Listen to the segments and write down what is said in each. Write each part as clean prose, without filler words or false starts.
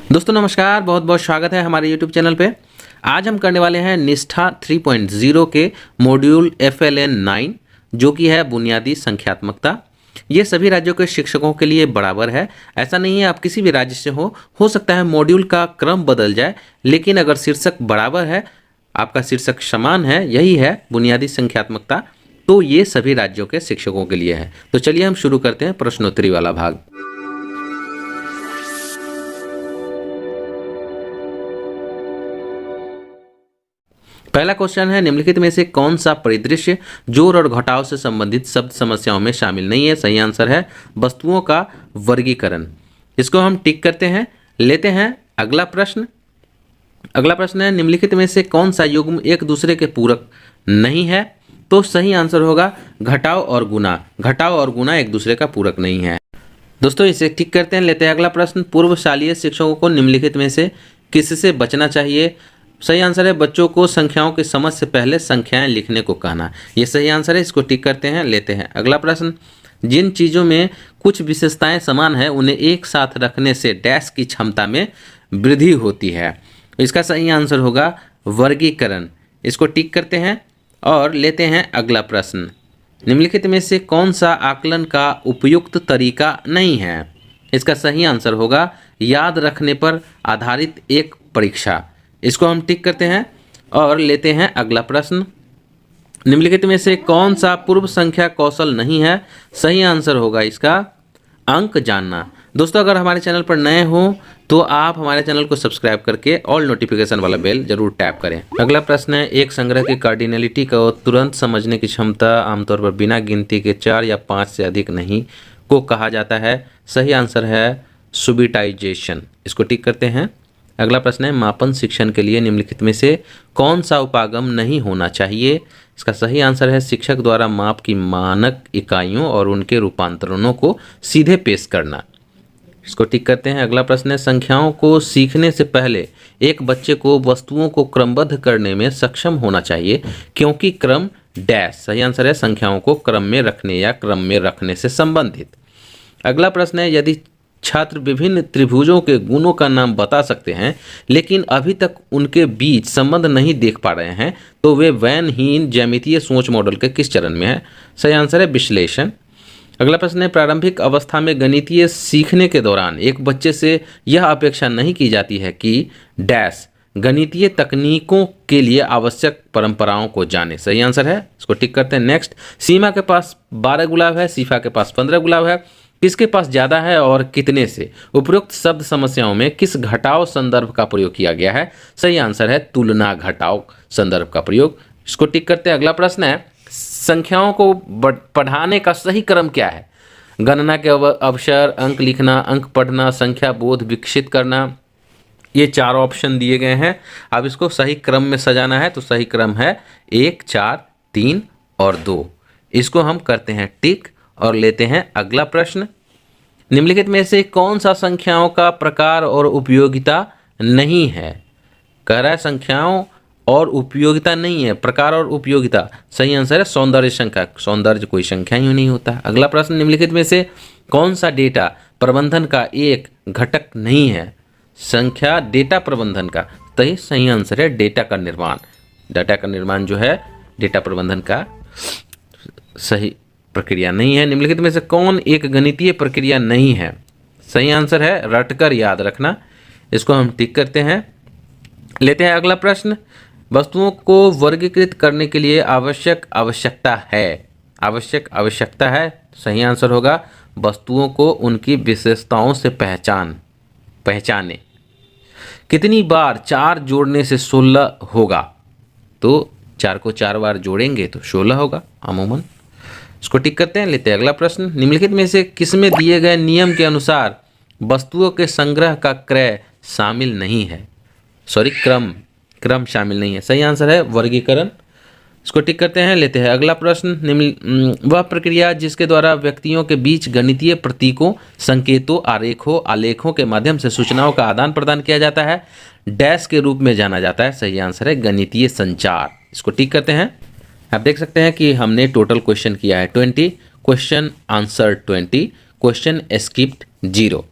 दोस्तों नमस्कार, बहुत बहुत स्वागत है हमारे YouTube चैनल पे। आज हम करने वाले हैं निष्ठा 3.0 के मॉड्यूल FLN 9 जो कि है बुनियादी संख्यात्मकता। ये सभी राज्यों के शिक्षकों के लिए बराबर है। ऐसा नहीं है आप किसी भी राज्य से हो सकता है मॉड्यूल का क्रम बदल जाए, लेकिन अगर शीर्षक बराबर है, आपका शीर्षक समान है, यही है बुनियादी संख्यात्मकता, तो ये सभी राज्यों के शिक्षकों के लिए है। तो चलिए हम शुरू करते हैं प्रश्नोत्तरी वाला भाग। पहला क्वेश्चन है, निम्नलिखित में से कौन सा परिदृश्य जोड़ और घटाव से संबंधित शब्द समस्याओं में शामिल नहीं है? सही आंसर है वस्तुओं का वर्गीकरण। इसको हम टिक करते हैं। लेते हैं अगला प्रश्न। अगला प्रश्न है, निम्नलिखित में से कौन सा युग्म एक दूसरे के पूरक नहीं है? तो सही आंसर होगा घटाव और गुणा। घटाव और गुणा एक दूसरे का पूरक नहीं है। दोस्तों इसे टिक करते हैं। लेते हैं अगला प्रश्न। पूर्वशालीय शिक्षकों को निम्नलिखित में से किससे बचना चाहिए? सही आंसर है बच्चों को संख्याओं की समझ से पहले संख्याएं लिखने को कहना। ये सही आंसर है, इसको टिक करते हैं। लेते हैं अगला प्रश्न। जिन चीज़ों में कुछ विशेषताएं समान है उन्हें एक साथ रखने से डैश की क्षमता में वृद्धि होती है। इसका सही आंसर होगा वर्गीकरण। इसको टिक करते हैं और लेते हैं अगला प्रश्न। निम्नलिखित में से कौन सा आकलन का उपयुक्त तरीका नहीं है? इसका सही आंसर होगा याद रखने पर आधारित एक परीक्षा। इसको हम टिक करते हैं और लेते हैं अगला प्रश्न। निम्नलिखित में से कौन सा पूर्व संख्या कौशल नहीं है? सही आंसर होगा इसका अंक जानना। दोस्तों अगर हमारे चैनल पर नए हो तो आप हमारे चैनल को सब्सक्राइब करके ऑल नोटिफिकेशन वाला बेल जरूर टैप करें। अगला प्रश्न है, एक संग्रह की कार्डिनलिटी को तुरंत समझने की क्षमता आमतौर पर बिना गिनती के 4 या 5 से अधिक नहीं को कहा जाता है। सही आंसर है सुबिटाइजेशन। इसको टिक करते हैं। अगला प्रश्न है, मापन शिक्षण के लिए निम्नलिखित में से कौन सा उपागम नहीं होना चाहिए? इसका सही आंसर है शिक्षक द्वारा माप की मानक इकाइयों और उनके रूपांतरणों को सीधे पेश करना। इसको टिक करते हैं। अगला प्रश्न है, संख्याओं को सीखने से पहले एक बच्चे को वस्तुओं को क्रमबद्ध करने में सक्षम होना चाहिए क्योंकि क्रम डैश। सही आंसर है संख्याओं को क्रम में रखने या क्रम में रखने से संबंधित। अगला प्रश्न है, यदि छात्र विभिन्न त्रिभुजों के गुणों का नाम बता सकते हैं लेकिन अभी तक उनके बीच संबंध नहीं देख पा रहे हैं तो वे वैनहीन ज्यामितीय सोच मॉडल के किस चरण में है? सही आंसर है विश्लेषण। अगला प्रश्न है, प्रारंभिक अवस्था में गणितीय सीखने के दौरान एक बच्चे से यह अपेक्षा नहीं की जाती है कि डैश गणितीय तकनीकों के लिए आवश्यक परंपराओं को जाने। सही आंसर है, इसको टिक करते हैं। नेक्स्ट, सीमा के पास 12 गुलाब है, सीफा के पास 15 गुलाब है, किसके पास ज़्यादा है और कितने से? उपरोक्त शब्द समस्याओं में किस घटाव संदर्भ का प्रयोग किया गया है? सही आंसर है तुलना घटाव संदर्भ का प्रयोग। इसको टिक करते हैं। अगला प्रश्न है, संख्याओं को पढ़ाने का सही क्रम क्या है? गणना के अवसर, अंक लिखना, अंक पढ़ना, संख्या बोध विकसित करना। ये 4 ऑप्शन दिए गए हैं। अब इसको सही क्रम में सजाना है तो सही क्रम है 1, 4, 3 और 2। इसको हम करते हैं टिक और लेते हैं अगला प्रश्न। निम्नलिखित में से कौन सा संख्याओं का प्रकार और उपयोगिता नहीं है? कह रहा है संख्याओं और उपयोगिता नहीं है, प्रकार और उपयोगिता। सही आंसर है सौंदर्य संख्या। सौंदर्य कोई संख्या ही नहीं होता। अगला प्रश्न, निम्नलिखित में से कौन सा डेटा प्रबंधन का एक घटक नहीं है? संख्या डेटा प्रबंधन का। तो सही आंसर है डेटा का निर्माण। डेटा का निर्माण जो है डेटा प्रबंधन का सही प्रक्रिया नहीं है। निम्नलिखित में से कौन एक गणितीय प्रक्रिया नहीं है? सही आंसर है रटकर याद रखना। इसको हम टिक करते हैं। लेते हैं अगला प्रश्न। वस्तुओं को वर्गीकृत करने के लिए आवश्यकता है। सही आंसर होगा वस्तुओं को उनकी विशेषताओं से पहचाने। कितनी बार 4 जोड़ने से 16 होगा? तो 4 को 4 बार जोड़ेंगे तो 16 होगा अमूमन। इसको टिक करते हैं। लेते हैं अगला प्रश्न। निम्नलिखित में से किसमें दिए गए नियम के अनुसार वस्तुओं के संग्रह का क्रय शामिल नहीं है? क्रम शामिल नहीं है। सही आंसर है वर्गीकरण। इसको टिक करते हैं। लेते हैं अगला प्रश्न। वह प्रक्रिया जिसके द्वारा व्यक्तियों के बीच गणितीय प्रतीकों, संकेतों, आलेखों के माध्यम से सूचनाओं का आदान प्रदान किया जाता है डैश के रूप में जाना जाता है। सही आंसर है गणितीय संचार। इसको टिक करते हैं। आप देख सकते हैं कि हमने टोटल क्वेश्चन किया है 20, क्वेश्चन आंसर 20, क्वेश्चन स्किप्ड 0।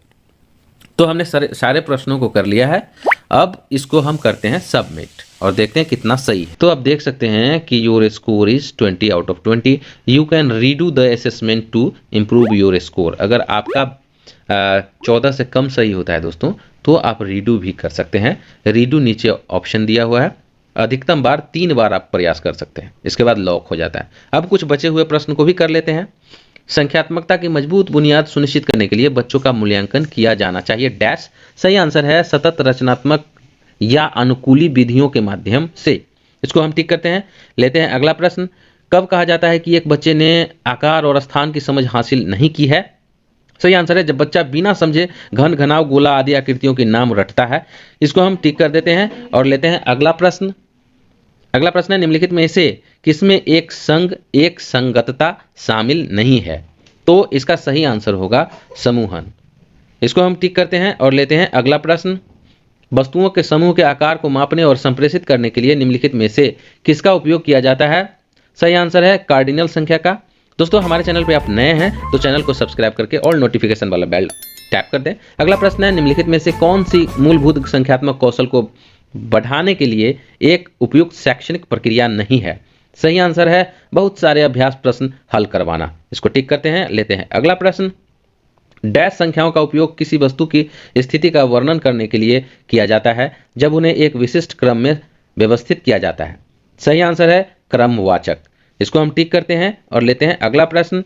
तो हमने सारे प्रश्नों को कर लिया है। अब इसको हम करते हैं सबमिट और देखते हैं कितना सही है। तो आप देख सकते हैं कि your score is 20 out of 20। You can redo the assessment to improve your score. अगर आपका 14 से कम सही होता है दोस्तों तो आप रीडू भी कर सकते हैं। रीडू नीचे ऑप्शन दिया हुआ है। अधिकतम बार 3 बार आप प्रयास कर सकते हैं, इसके बाद लॉक हो जाता है। अब कुछ बचे हुए प्रश्न को भी कर लेते हैं। संख्यात्मकता की मजबूत बुनियाद सुनिश्चित करने के लिए बच्चों का मूल्यांकन किया जाना चाहिए डैश। सही आंसर है सतत रचनात्मक या अनुकूली विधियों के माध्यम से। इसको हम टिक करते हैं। लेते हैं अगला प्रश्न। कब कहा जाता है कि एक बच्चे ने आकार और स्थान की समझ हासिल नहीं की है? सही आंसर है जब बच्चा बिना समझे घन घनाव गोला आदि आकृतियों के नाम रटता है। इसको हम टिक कर देते हैं और लेते हैं अगला प्रश्न। अगला प्रश्न है निम्नलिखित में से किसमें एक संगतता शामिल नहीं है? तो इसका सही आंसर होगा समूहन। इसको हम टिक करते हैं और लेते हैं अगला प्रश्न। वस्तुओं के समूह के आकार को मापने और संप्रेषित करने के लिए निम्नलिखित में से किसका उपयोग किया जाता है? सही आंसर है कार्डिनल संख्या का। दोस्तों हमारे चैनल पे आप नए हैं तो चैनल को सब्सक्राइब करके और नोटिफिकेशन वाला बेल टैप कर दें। अगला प्रश्न है निम्नलिखित में से कौन सी मूलभूत संख्यात्मक कौशल को बढ़ाने के लिए एक उपयुक्त शैक्षणिक प्रक्रिया नहीं है? सही आंसर है बहुत सारे अभ्यास प्रश्न हल करवाना। इसको टिक करते हैं। लेते हैं अगला प्रश्न। डैश संख्याओं का उपयोग किसी वस्तु की स्थिति का वर्णन करने के लिए किया जाता है जब उन्हें एक विशिष्ट क्रम में व्यवस्थित किया जाता है। सही आंसर है क्रमवाचक। इसको हम टिक करते हैं और लेते हैं अगला प्रश्न।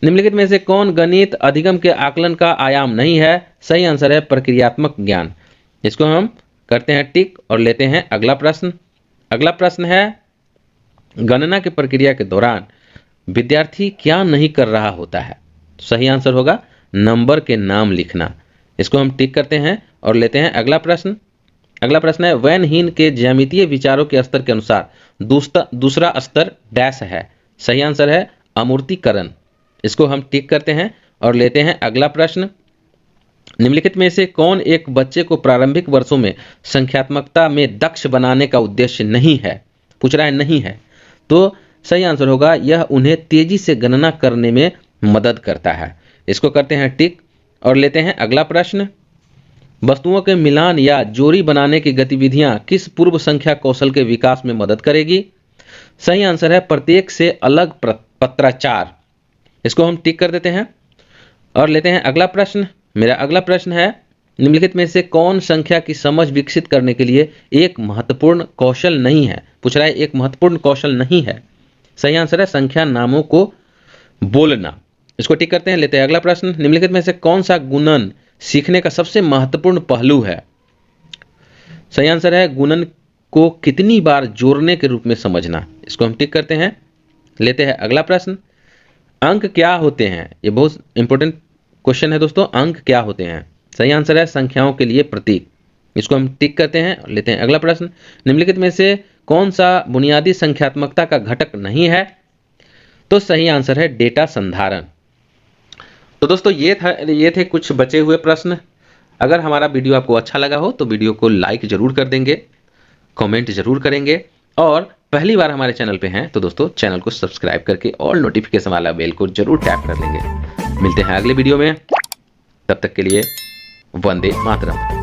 निम्नलिखित में से कौन गणित अधिगम के आकलन का आयाम नहीं है? सही आंसर है प्रक्रियात्मक ज्ञान। इसको हम करते हैं टिक और लेते हैं अगला प्रश्न। अगला प्रश्न है गणना की प्रक्रिया के दौरान विद्यार्थी क्या नहीं कर रहा होता है? सही आंसर होगा नंबर के नाम लिखना। इसको हम टिक करते हैं और लेते हैं अगला प्रश्न। अगला प्रश्न है वैन हीन के ज्यामितीय विचारों के स्तर के अनुसार दूसरा स्तर डैश है। सही आंसर है अमूर्तीकरण। इसको हम टिक करते हैं और लेते हैं अगला प्रश्न। निम्नलिखित में से कौन एक बच्चे को प्रारंभिक वर्षों में संख्यात्मकता में दक्ष बनाने का उद्देश्य नहीं है? पूछ रहा है नहीं है, तो सही आंसर होगा यह उन्हें तेजी से गणना करने में मदद करता है। इसको करते हैं टिक और लेते हैं अगला प्रश्न। वस्तुओं के मिलान या जोड़ी बनाने की गतिविधियां किस पूर्व संख्या कौशल के विकास में मदद करेगी? सही आंसर है प्रत्येक से अलग पत्राचार। इसको हम टिक कर देते हैं और लेते हैं अगला प्रश्न। मेरा अगला प्रश्न है निम्नलिखित में से कौन संख्या की समझ विकसित करने के लिए एक महत्वपूर्ण कौशल नहीं है? पूछ रहा है एक महत्वपूर्ण कौशल नहीं है। सही आंसर है संख्या नामों को बोलना। इसको टिक करते हैं। लेते हैं अगला प्रश्न। निम्नलिखित में से कौन सा गुणन सीखने का सबसे महत्वपूर्ण पहलू है? सही आंसर है गुणन को कितनी बार जोड़ने के रूप में समझना। इसको हम टिक करते हैं। लेते हैं अगला प्रश्न। अंक क्या होते हैं? ये बहुत इंपॉर्टेंट क्वेश्चन है दोस्तों। अंक क्या होते हैं? सही आंसर है संख्याओं के लिए प्रतीक। इसको हम टिक करते हैं। लेते हैं अगला प्रश्न। निम्नलिखित में से कौन सा बुनियादी संख्यात्मकता का घटक नहीं है? तो सही आंसर है डेटा संधारण। तो दोस्तों ये थे कुछ बचे हुए प्रश्न। अगर हमारा वीडियो आपको अच्छा लगा हो तो वीडियो को लाइक जरूर कर देंगे, कमेंट जरूर करेंगे और पहली बार हमारे चैनल पे हैं तो दोस्तों चैनल को सब्सक्राइब करके और नोटिफिकेशन वाला बेल को जरूर टैप कर देंगे। मिलते हैं अगले वीडियो में, तब तक के लिए वंदे मातरम।